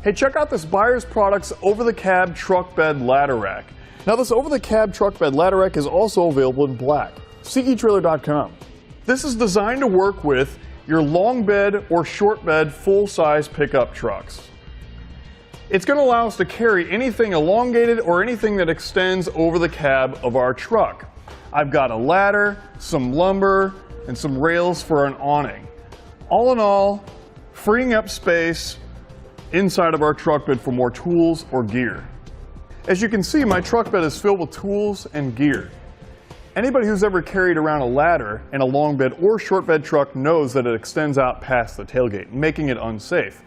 Hey, check out this Buyers Products over-the-cab truck bed ladder rack. Now this over-the-cab truck bed ladder rack is also available in black. See etrailer.com. This is designed to work with your long bed or short bed full-size pickup trucks. It's going to allow us to carry anything elongated or anything that extends over the cab of our truck. I've got a ladder, some lumber, and some rails for an awning. All in all, freeing up space inside of our truck bed for more tools or gear. As you can see, my truck bed is filled with tools and gear. Anybody who's ever carried around a ladder in a long bed or short bed truck knows that it extends out past the tailgate, making it unsafe.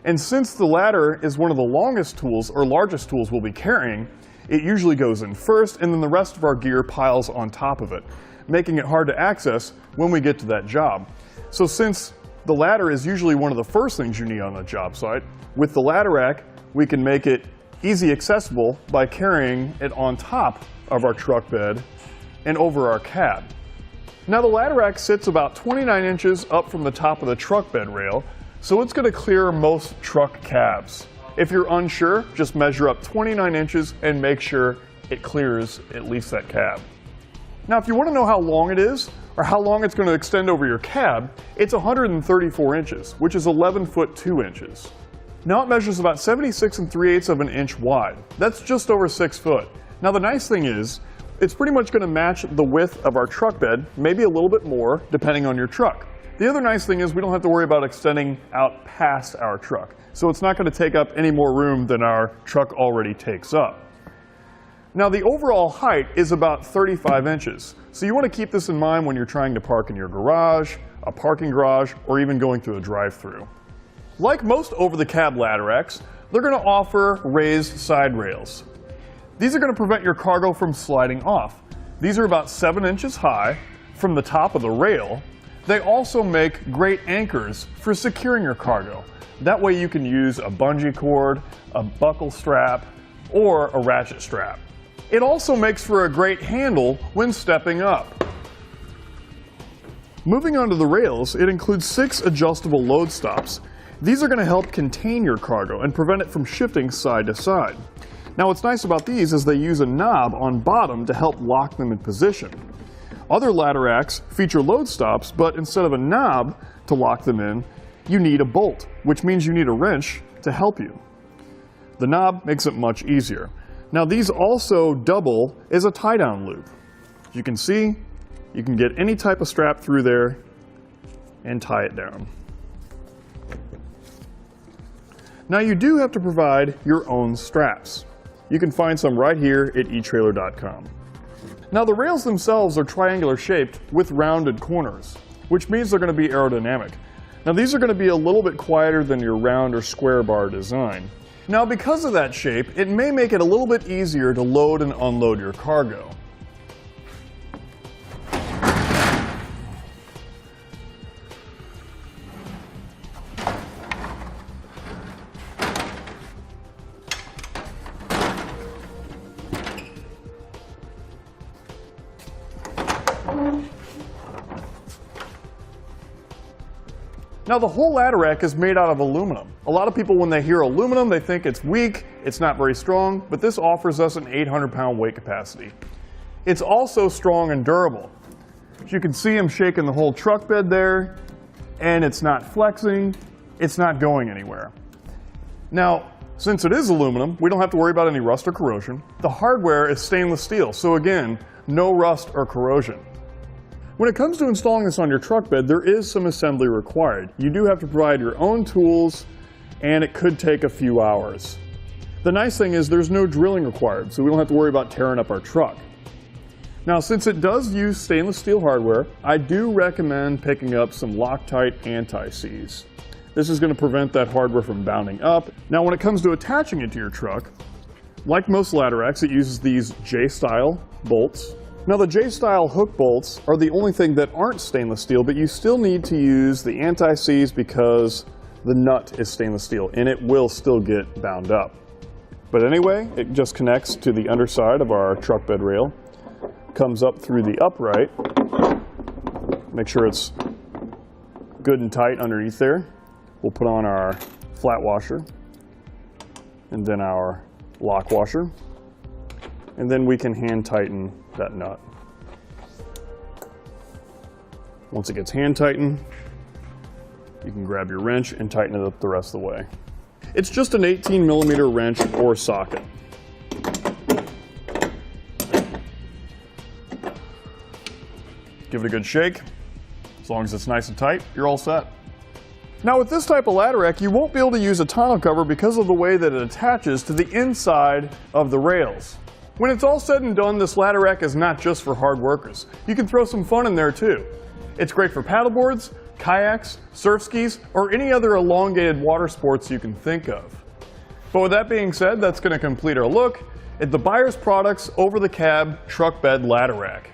And since the ladder is one of the longest tools or largest tools we'll be carrying, it usually goes in first and then the rest of our gear piles on top of it, making it hard to access when we get to that job. So since the ladder is usually one of the first things you need on a job site, with the ladder rack we can make it easy accessible by carrying it on top of our truck bed and over our cab. Now the ladder rack sits about 29 inches up from the top of the truck bed rail, so it's going to clear most truck cabs. If you're unsure, just measure up 29 inches and make sure it clears at least that cab. Now if you want to know how long it is, or how long it's going to extend over your cab, it's 134 inches, which is 11 foot 2 inches. Now it measures about 76 3/8 of an inch wide. That's just over 6 foot. Now the nice thing is, it's pretty much going to match the width of our truck bed, maybe a little bit more, depending on your truck. The other nice thing is we don't have to worry about extending out past our truck. So it's not going to take up any more room than our truck already takes up. Now the overall height is about 35 inches. So you want to keep this in mind when you're trying to park in your garage, a parking garage, or even going through a drive-through. Like most over-the-cab ladder racks, they're going to offer raised side rails. These are going to prevent your cargo from sliding off. These are about 7 inches high from the top of the rail. They also make great anchors for securing your cargo. That way you can use a bungee cord, a buckle strap, or a ratchet strap. It also makes for a great handle when stepping up. Moving on to the rails, it includes 6 adjustable load stops. These are going to help contain your cargo and prevent it from shifting side to side. Now what's nice about these is they use a knob on bottom to help lock them in position. Other ladder racks feature load stops, but instead of a knob to lock them in, you need a bolt, which means you need a wrench to help you. The knob makes it much easier. Now these also double as a tie-down loop. As you can see, you can get any type of strap through there and tie it down. Now you do have to provide your own straps. You can find some right here at etrailer.com. Now the rails themselves are triangular shaped with rounded corners, which means they're going to be aerodynamic. Now these are going to be a little bit quieter than your round or square bar design. Now because of that shape, it may make it a little bit easier to load and unload your cargo. Now the whole ladder rack is made out of aluminum. A lot of people when they hear aluminum, they think it's weak, it's not very strong, but this offers us an 800-pound weight capacity. It's also strong and durable. As you can see, I'm shaking the whole truck bed there, and it's not flexing, it's not going anywhere. Now, since it is aluminum, we don't have to worry about any rust or corrosion. The hardware is stainless steel, so again, no rust or corrosion. When it comes to installing this on your truck bed, there is some assembly required. You do have to provide your own tools, and it could take a few hours. The nice thing is there's no drilling required, so we don't have to worry about tearing up our truck. Now, since it does use stainless steel hardware, I do recommend picking up some Loctite anti-seize. This is going to prevent that hardware from bounding up. Now, when it comes to attaching it to your truck, like most ladder racks, it uses these J-style bolts. Now the J-style hook bolts are the only thing that aren't stainless steel, but you still need to use the anti-seize because the nut is stainless steel and it will still get bound up. But anyway, it just connects to the underside of our truck bed rail, comes up through the upright, make sure it's good and tight underneath there. We'll put on our flat washer, and then our lock washer. And then we can hand tighten that nut. Once it gets hand tightened, you can grab your wrench and tighten it up the rest of the way. It's just an 18mm wrench or socket. Give it a good shake. As long as it's nice and tight, you're all set. Now with this type of ladder rack, you won't be able to use a tonneau cover because of the way that it attaches to the inside of the rails. When it's all said and done, this ladder rack is not just for hard workers. You can throw some fun in there too. It's great for paddleboards, kayaks, surf skis, or any other elongated water sports you can think of. But with that being said, that's going to complete our look at the Buyers Products over the cab truck bed ladder rack.